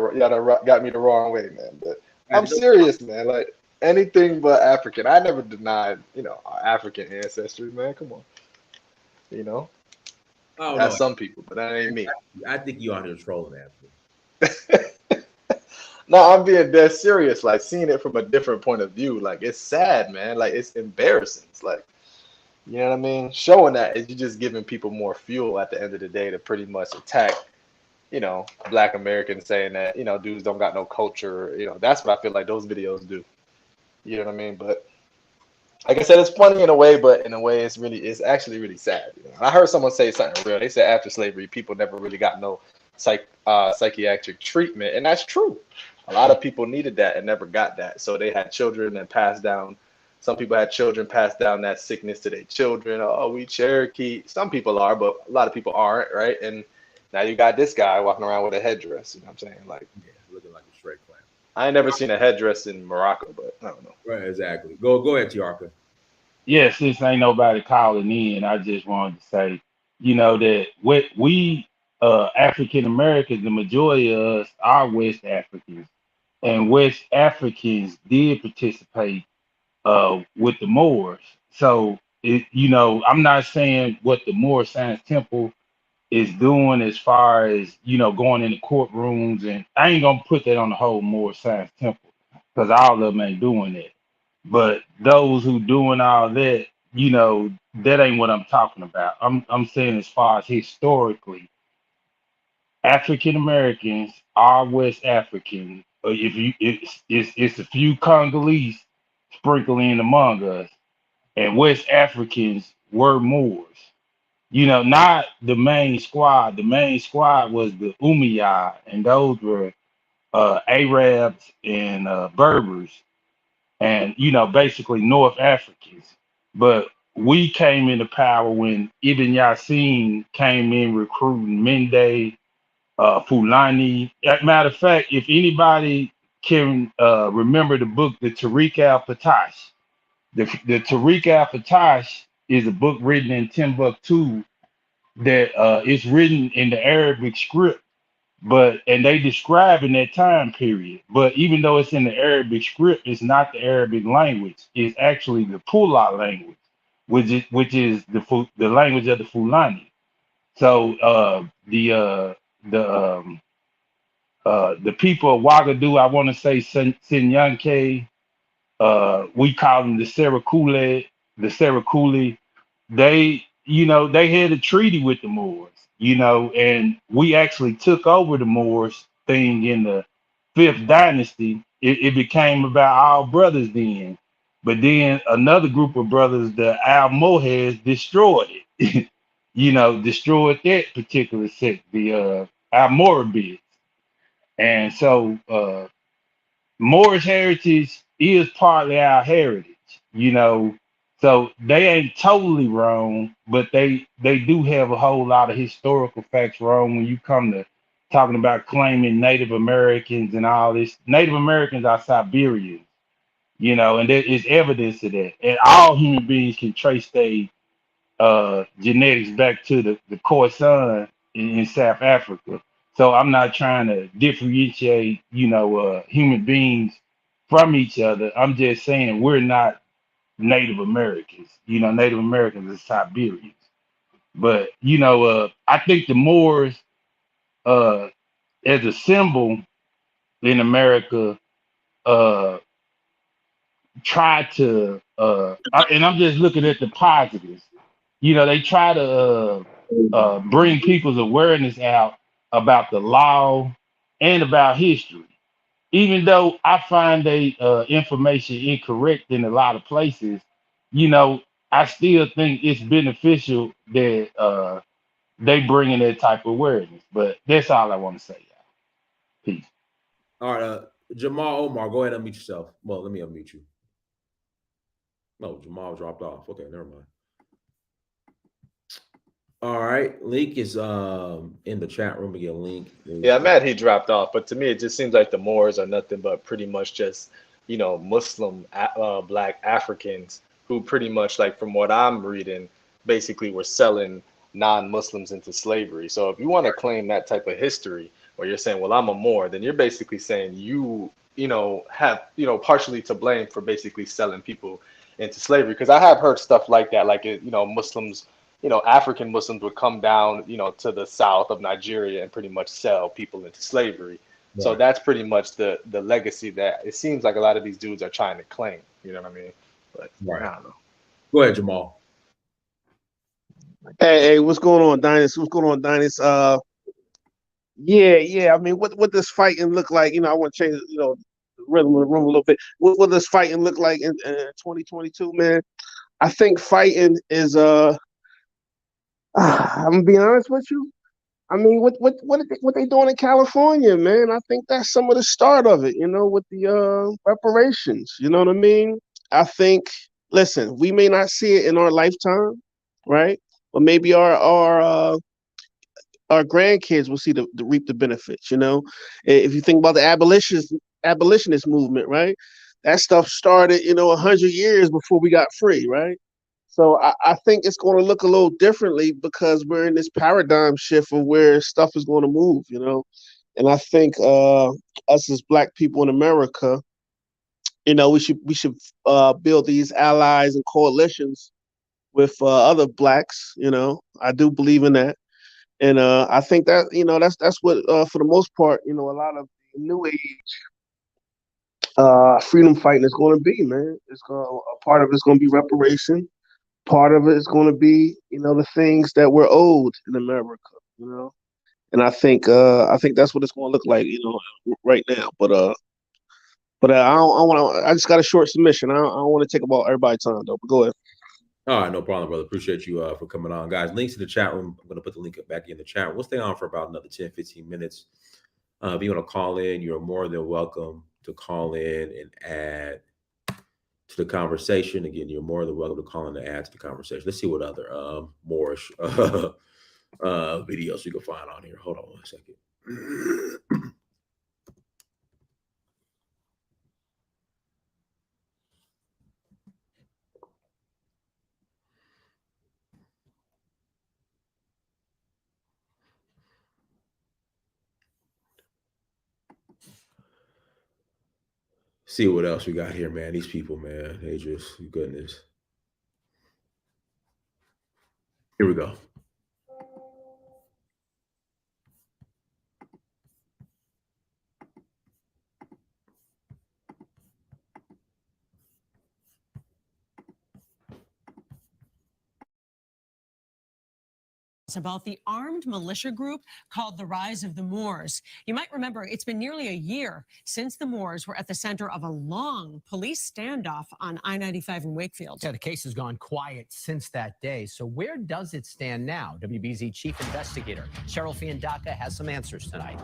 wrong way, man. But I'm serious, man. Like anything but African. I never denied, our African ancestry, man. Come on. That's some people, but that ain't me. I think you out here trolling, Anthony. No, I'm being dead serious. Like seeing it from a different point of view. Like it's sad, man. Like it's embarrassing. It's like, you know what I mean? Showing that is you just giving people more fuel at the end of the day to pretty much attack, Black Americans, saying that, dudes don't got no culture. That's what I feel like those videos do. You know what I mean? But like I said, it's funny in a way, but in a way it's actually really sad. I heard someone say something real. They said after slavery, people never really got no psychiatric treatment, and that's true. A lot of people needed that and never got that, so they had children and passed down. Some people had children pass down that sickness to their children. Oh, we Cherokee. Some people are, but a lot of people aren't, right? And now you got this guy walking around with a headdress. You know what I'm saying? Like, yeah, looking like a straight clown. I ain't never seen a headdress in Morocco, but I don't know. Right, exactly. Go ahead, Tiarka. Yes, since ain't nobody calling in, I just wanted to say, that we African Americans, the majority of us are West Africans, and West Africans did participate with the Moors. So I'm not saying what the Moor Science Temple is doing as far as, you know, going into courtrooms. And I ain't gonna put that on the whole Moorish Science Temple, because all of them ain't doing that. But those who doing all that, you know, that ain't what I'm talking about. I'm saying as far as historically, African Americans are West African. If you, it's a few Congolese sprinkling among us, and West Africans were Moors. You know, not the main squad. The main squad was the Umayyad, and those were Arabs and Berbers, and, you know, basically North Africans. But we came into power when Ibn Yassin came in recruiting Mende, Fulani. Matter of fact, if anybody can remember the book, the Tariq al-Fatash, the Tariq al-Fatash is a book written in Timbuktu that it's written in the Arabic script, and they describe in that time period. But even though it's in the Arabic script, it's not the Arabic language. It's actually the Pula language, which is the language of the Fulani. So the people of Ouagadougou, I want to say Sinyanke, we call them the Serakule, they, you know, they had a treaty with the Moors, you know, and we actually took over the Moors thing in the 5th dynasty. It became about our brothers then. But then another group of brothers, the Almohads, destroyed it. You know, destroyed that particular sect, the Almorabids. And so Moorish heritage is partly our heritage, you know. So they ain't totally wrong, but they do have a whole lot of historical facts wrong when you come to talking about claiming Native Americans and all this. Native Americans are Siberians, you know, and there is evidence of that. And all human beings can trace their genetics back to the Khoisan in South Africa. So I'm not trying to differentiate, you know, human beings from each other. I'm just saying we're not Native Americans. You know, Native Americans are Siberians. But, you know, I think the Moors, as a symbol in America, try to, and I'm just looking at the positives. You know, they try to bring people's awareness out about the law and about history. Even though I find they information incorrect in a lot of places, you know, I still think it's beneficial that they bring in that type of awareness. But that's all I want to say, y'all. Peace. All right, Jamal Omar, go ahead and unmute yourself. Well, let me unmute you. No, Jamal dropped off. Okay, never mind. All right, Link is in the chat room again. Link. Yeah, I'm mad he dropped off, but to me it just seems like the Moors are nothing but pretty much just, you know, Muslim black Africans who pretty much, like from what I'm reading, basically were selling non-Muslims into slavery. So if you want to claim that type of history, where you're saying, well, I'm a Moor, then you're basically saying you know, have, you know, partially to blame for basically selling people into slavery. Because I have heard stuff like that, like, you know, Muslims, you know, African Muslims would come down, you know, to the south of Nigeria and pretty much sell people into slavery. Right. So that's pretty much the legacy that it seems like a lot of these dudes are trying to claim. You know what I mean? But right. I don't know. Go ahead, Jamal. Hey, what's going on, Dynasty? What's going on, Dynasty? Yeah. I mean, what does fighting look like? You know, I want to change, you know, the rhythm of the room a little bit. What does fighting look like in 2022, man? I think fighting is I'm gonna be honest with you. I mean, what they doing in California, man? I think that's some of the start of it, you know, with the reparations. You know what I mean? I think. Listen, we may not see it in our lifetime, right? But maybe our grandkids will see the reap the benefits. You know, if you think about the abolitionist movement, right? That stuff started, you know, 100 years before we got free, right? So I think it's going to look a little differently because we're in this paradigm shift of where stuff is going to move, you know. And I think us as Black people in America, you know, we should build these allies and coalitions with other Blacks. You know, I do believe in that. And I think that, that's what, for the most part, a lot of new age freedom fighting is going to be, man. A part of it's going to be reparation. Part of it is going to be, the things that we're owed in America, And I think that's what it's going to look like, right now. But I don't want to. I just got a short submission. I don't want to take up all everybody's time though. But go ahead. All right, no problem, brother. Appreciate you for coming on. Guys, links to the chat room. I'm going to put the link back in the chat. We'll stay on for about another 10, 15 minutes. If you want to call in, you're more than welcome to call in and add to the conversation. Again, you're more than welcome to call in and add to the conversation. Let's see what other Moorish videos we can find on here. Hold on 1 second. See what else we got here, man. These people, man, they just, goodness. Here we go. About the armed militia group called the Rise of the Moors. You might remember it's been nearly a year since the Moors were at the center of a long police standoff on I-95 in Wakefield. Yeah, the case has gone quiet since that day. So where does it stand now? WBZ Chief Investigator Cheryl Fiandaca has some answers tonight.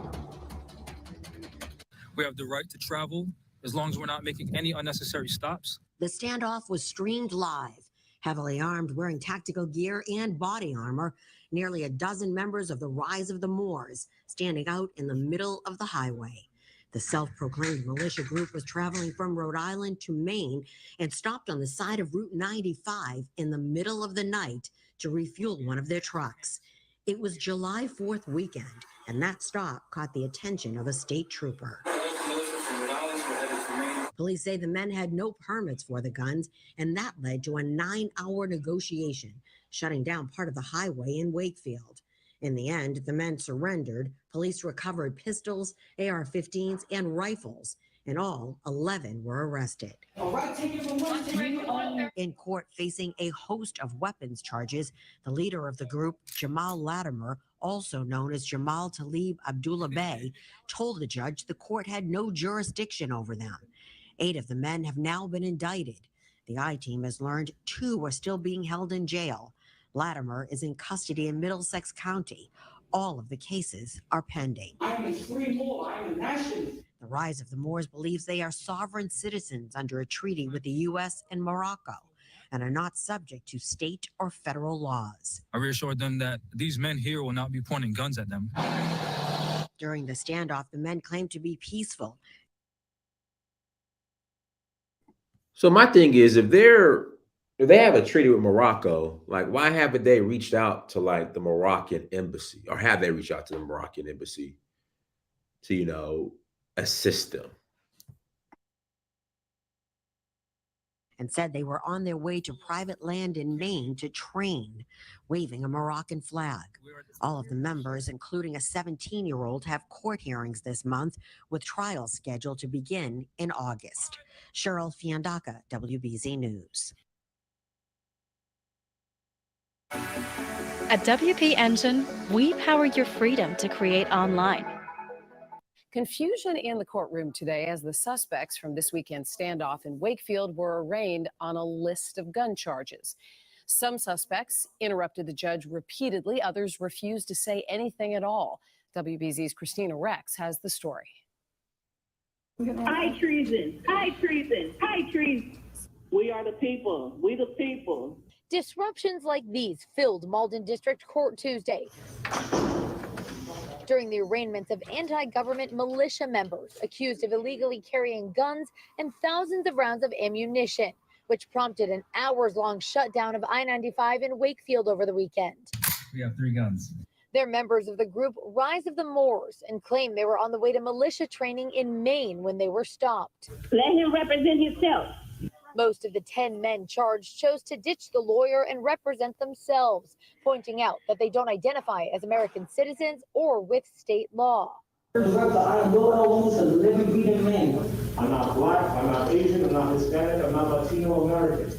We have the right to travel as long as we're not making any unnecessary stops. The standoff was streamed live. Heavily armed, wearing tactical gear and body armor, nearly a dozen members of the Rise of the Moors standing out in the middle of the highway. The self-proclaimed militia group was traveling from Rhode Island to Maine and stopped on the side of Route 95 in the middle of the night to refuel one of their trucks. It was July 4th weekend, and that stop caught the attention of a state trooper. Police say the men had no permits for the guns, and that led to a 9-hour negotiation, shutting down part of the highway in Wakefield. In the end, the men surrendered. Police recovered pistols, AR-15s, and rifles. In all, 11 were arrested. In court, facing a host of weapons charges, the leader of the group, Jamal Latimer, also known as Jamal Talib Abdullah Bey, told the judge the court had no jurisdiction over them. 8 of the men have now been indicted. The I-team has learned 2 are still being held in jail. Latimer is in custody in Middlesex County. All of the cases are pending. The Rise of the Moors believes they are sovereign citizens under a treaty with the U.S. and Morocco and are not subject to state or federal laws. I reassured them that these men here will not be pointing guns at them. During the standoff, the men claimed to be peaceful. So my thing is, if they have a treaty with Morocco, like why haven't they reached out to like the Moroccan embassy, or have they reached out to the Moroccan embassy to, assist them? And said they were on their way to private land in Maine to train, waving a Moroccan flag. All of the members, including a 17-year-old, have court hearings this month, with trials scheduled to begin in August. Cheryl Fiandaca, WBZ News. At WP Engine, we power your freedom to create online. Confusion in the courtroom today as the suspects from this weekend's standoff in Wakefield were arraigned on a list of gun charges. Some suspects interrupted the judge repeatedly. Others refused to say anything at all. WBZ's Christina Rex has the story. High treason, high treason, high treason. We are the people. We the people. Disruptions like these filled Malden District Court Tuesday during the arraignments of anti-government militia members accused of illegally carrying guns and thousands of rounds of ammunition, which prompted an hours-long shutdown of I-95 in Wakefield over the weekend. We have 3 guns. They're members of the group Rise of the Moors and claim they were on the way to militia training in Maine when they were stopped. Let him represent himself. Most of the 10 men charged chose to ditch the lawyer and represent themselves, pointing out that they don't identify as American citizens or with state law. I am Will Owens, a living, breathing man. I'm not black, I'm not Asian, I'm not Hispanic, I'm not Latino American.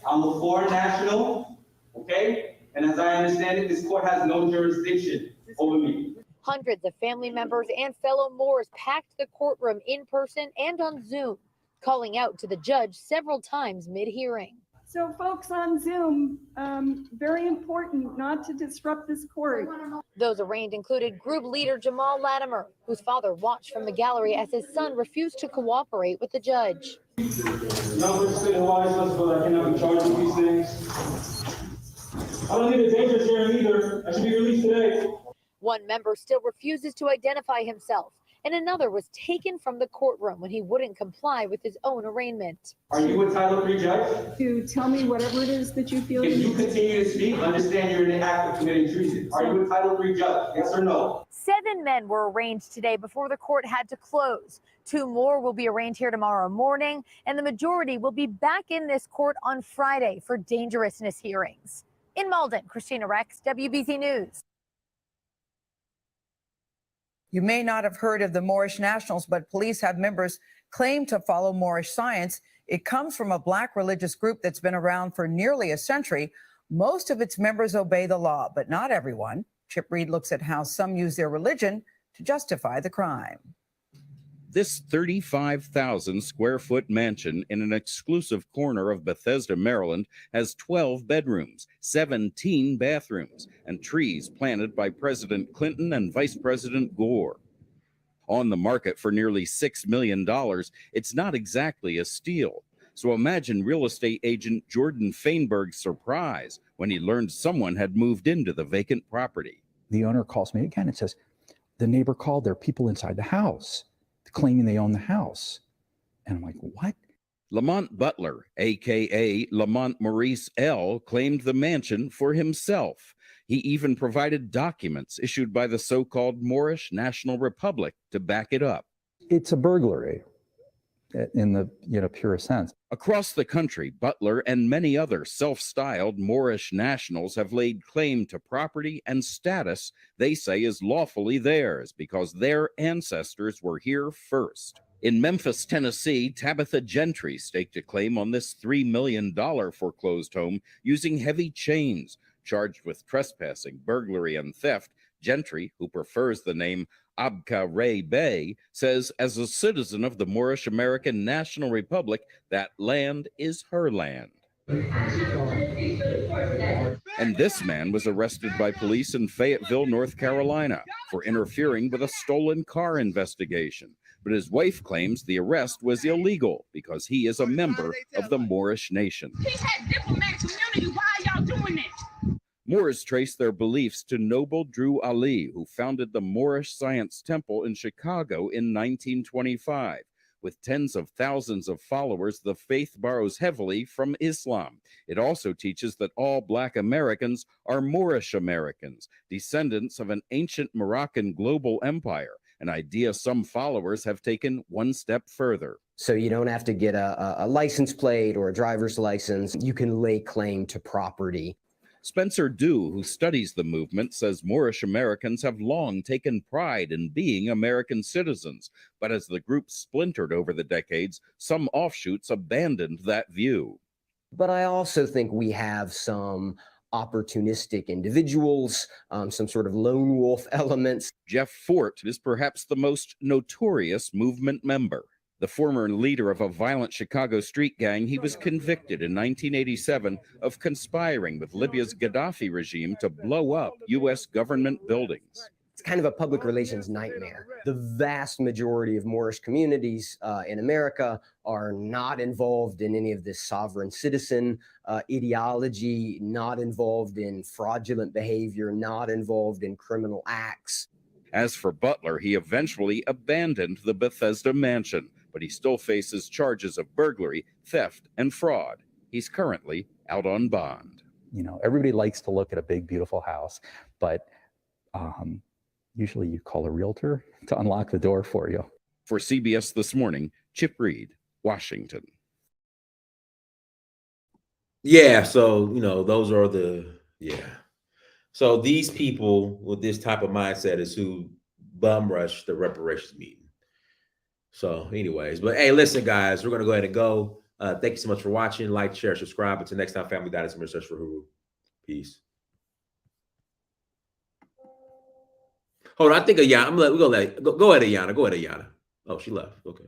I'm a foreign national, okay? And as I understand it, this court has no jurisdiction over me. Hundreds of family members and fellow Moors packed the courtroom in person and on Zoom, calling out to the judge several times mid-hearing. So folks on Zoom, very important not to disrupt this court. Those arraigned included group leader Jamal Latimer, whose father watched from the gallery as his son refused to cooperate with the judge. Young state of license, but I cannot be charged with these things. I don't think it's dangerous here either. I should be released today. One member still refuses to identify himself, and another was taken from the courtroom when he wouldn't comply with his own arraignment. Are you entitled, prejudge? To tell me whatever it is that you feel. If you continue to speak, understand you're in the act of committing treason. Are you entitled, prejudge? Yes or no? 7 men were arraigned today before the court had to close. 2 more will be arraigned here tomorrow morning, and the majority will be back in this court on Friday for dangerousness hearings. In Malden, Christina Rex, WBZ News. You may not have heard of the Moorish Nationals, but police have members claim to follow Moorish science. It comes from a Black religious group that's been around for nearly a century. Most of its members obey the law, but not everyone. Chip Reed looks at how some use their religion to justify the crime. This 35,000 square foot mansion in an exclusive corner of Bethesda, Maryland, has 12 bedrooms, 17 bathrooms, and trees planted by President Clinton and Vice President Gore. On the market for nearly $6 million, it's not exactly a steal. So imagine real estate agent Jordan Feinberg's surprise when he learned someone had moved into the vacant property. The owner calls me again and says, the neighbor called, there are people inside the house claiming they own the house. And I'm like, what? Lamont Butler, a.k.a. Lamont Maurice L., claimed the mansion for himself. He even provided documents issued by the so-called Moorish National Republic to back it up. It's a burglary in the purest sense. Across the country, Butler and many other self-styled Moorish nationals have laid claim to property and status they say is lawfully theirs because their ancestors were here first. In Memphis, Tennessee, Tabitha Gentry staked a claim on this $3 million foreclosed home using heavy chains. Charged with trespassing, burglary, and theft, Gentry, who prefers the name Abka Ray Bey, says as a citizen of the Moorish American National Republic, that land is her land. And this man was arrested by police in Fayetteville, North Carolina, for interfering with a stolen car investigation. But his wife claims the arrest was illegal because he is a member of the Moorish nation. He's had diplomatic community. Why are y'all doing this? Moors trace their beliefs to Noble Drew Ali, who founded the Moorish Science Temple in Chicago in 1925. With tens of thousands of followers, the faith borrows heavily from Islam. It also teaches that all Black Americans are Moorish Americans, descendants of an ancient Moroccan global empire, an idea some followers have taken one step further. So you don't have to get a license plate or a driver's license. You can lay claim to property. Spencer Dew, who studies the movement, says Moorish Americans have long taken pride in being American citizens, but as the group splintered over the decades, some offshoots abandoned that view. But I also think we have some opportunistic individuals, some sort of lone wolf elements. Jeff Fort is perhaps the most notorious movement member. The former leader of a violent Chicago street gang, he was convicted in 1987 of conspiring with Libya's Gaddafi regime to blow up U.S. government buildings. It's kind of a public relations nightmare. The vast majority of Moorish communities in America are not involved in any of this sovereign citizen ideology, not involved in fraudulent behavior, not involved in criminal acts. As for Butler, he eventually abandoned the Bethesda mansion, but he still faces charges of burglary, theft, and fraud. He's currently out on bond. You know, everybody likes to look at a big, beautiful house, but usually you call a realtor to unlock the door for you. For CBS This Morning, Chip Reed, Washington. Yeah, so those are so these people with this type of mindset is who bum rush the reparations meeting. So anyways, but hey, listen, guys, we're gonna go ahead and go. Thank you so much for watching. Like, share, subscribe. Until next time, family, that is SEARCH for UHURU. Peace. Hold on, I think Ayana. We're gonna go ahead, Ayana. Go ahead, Ayana. Oh, she left. Okay.